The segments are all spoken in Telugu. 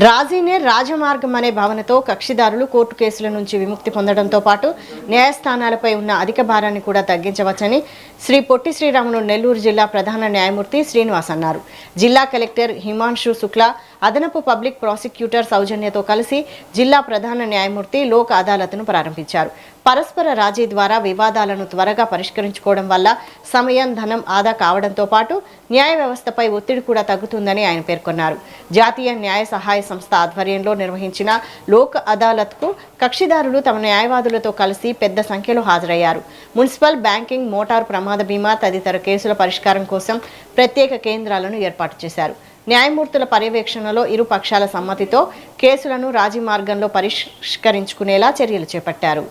రాజీనే రాజమార్గం అనే భావనతో కక్షిదారులు కోర్టు కేసుల నుంచి విముక్తి పొందడంతో పాటు న్యాయస్థానాలపై ఉన్న అధిక భారాన్ని కూడా తగ్గించవచ్చని శ్రీ పొట్టి శ్రీరాములు నెల్లూరు జిల్లా ప్రధాన న్యాయమూర్తి శ్రీనివాస్ అన్నారు. జిల్లా కలెక్టర్ హిమాంశు శుక్లా అదనపు పబ్లిక్ ప్రాసిక్యూటర్ సౌజన్యతో కలిసి జిల్లా ప్రధాన న్యాయమూర్తి లోక్ అదాలత్ను ప్రారంభించారు. పరస్పర రాజీ ద్వారా వివాదాలను త్వరగా పరిష్కరించుకోవడం వల్ల సమయం, ధనం ఆదా కావడంతో పాటు న్యాయ వ్యవస్థపై ఒత్తిడి కూడా తగ్గుతుందని ఆయన పేర్కొన్నారు. జాతీయ న్యాయ సహాయ సంస్థ ఆధ్వర్యంలో నిర్వహించిన లోక్ అదాలత్కు కక్షిదారులు తమ న్యాయవాదులతో కలిసి పెద్ద సంఖ్యలో హాజరయ్యారు. మున్సిపల్, బ్యాంకింగ్, మోటారు ప్రమాద బీమా తదితర కేసుల పరిష్కారం కోసం ప్రత్యేక కేంద్రాలను ఏర్పాటు చేశారు. న్యాయమూర్తుల పర్యవేక్షణలో ఇరు పక్షాల సమ్మతితో కేసులను రాజీ మార్గంలో పరిష్కరించుకునేలా చర్యలు చేపట్టారు.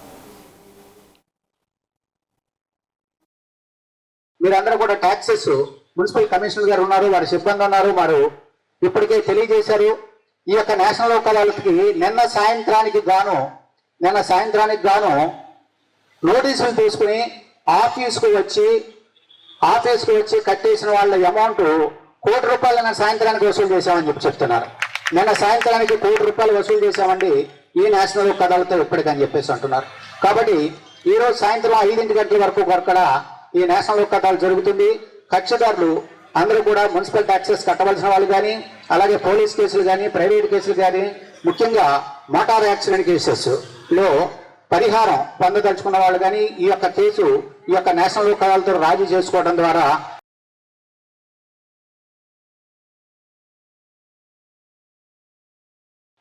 మీరందరూ కూడా ట్యాక్సెస్ మున్సిపల్ కమిషనర్ గారు ఉన్నారు, వారి సిబ్బంది ఉన్నారు, వారు ఇప్పటికే తెలియజేశారు. ఈ యొక్క నేషనల్ లోక్ అదాలత్కి నిన్న సాయంత్రానికి గాను నోటీసులు తీసుకుని ఆఫీస్కు వచ్చి కట్టేసిన వాళ్ళ అమౌంట్ ₹1,00,00,000 నిన్న సాయంత్రానికి వసూలు చేశామని చెప్తున్నారు. నిన్న సాయంత్రానికి ₹1,00,00,000 వసూలు చేశామండి ఈ నేషనల్ లోక్ అదాలత్ ఇప్పటికని చెప్పేసి అంటున్నారు. కాబట్టి ఈరోజు సాయంత్రం 5 గంటల వరకు కూడా ఈ నేషనల్ లోక్ అదాలత్ జరుగుతుంది. కక్షిదారులు అందరూ కూడా మున్సిపల్ ట్యాక్సెస్ కట్టవలసిన వాళ్ళు కానీ, అలాగే పోలీస్ కేసులు కానీ, ప్రైవేట్ కేసులు కానీ, ముఖ్యంగా మోటార్ యాక్సిడెంట్ కేసెస్లో పరిహారం పొందదలుచుకున్న వాళ్ళు కానీ ఈ యొక్క నేషనల్ లోక్ అదాలత్తో రాజీ చేసుకోవడం ద్వారా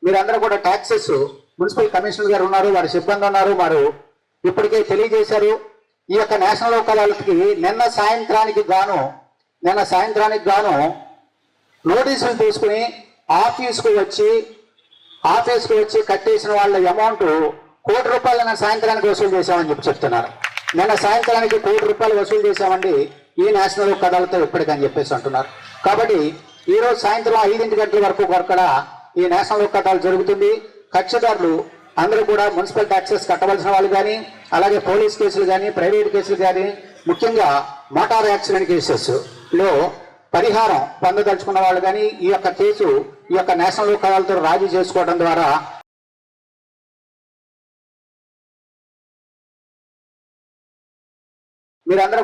మీరందరూ కూడా ట్యాక్సెస్ మున్సిపల్ కమిషనర్ గారు ఉన్నారు, వారి సిబ్బంది ఉన్నారు, వారు ఇప్పటికే తెలియజేశారు. ఈ యొక్క నేషనల్ లోక్ అదాలత్కి నిన్న సాయంత్రానికి గాను నోటీసులు తీసుకుని ఆఫీస్కు వచ్చి కట్టేసిన వాళ్ళ అమౌంట్ ₹1,00,00,000 నిన్న సాయంత్రానికి వసూలు చేశామని చెప్తున్నారు. నిన్న సాయంత్రానికి ₹1,00,00,000 వసూలు చేశామండి ఈ నేషనల్ లోక్ అదాలత్ ఇప్పటికని చెప్పేసి అంటున్నారు. కాబట్టి ఈరోజు సాయంత్రం 5 గంటల వరకు కూడా ఈ నేషనల్ లోక్ అదాలత్ జరుగుతుంది. కక్షిదారులు అందరూ కూడా మున్సిపల్ ట్యాక్సెస్ కట్టవలసిన వాళ్ళు కానీ, అలాగే పోలీస్ కేసులు కానీ, ప్రైవేట్ కేసులు కానీ, ముఖ్యంగా మోటార్ యాక్సిడెంట్ కేసెస్లో పరిహారం పొందదలుచుకున్న వాళ్ళు కానీ ఈ యొక్క నేషనల్ లోక్ అదాలత్తో రాజీ చేసుకోవడం ద్వారా మీరందరూ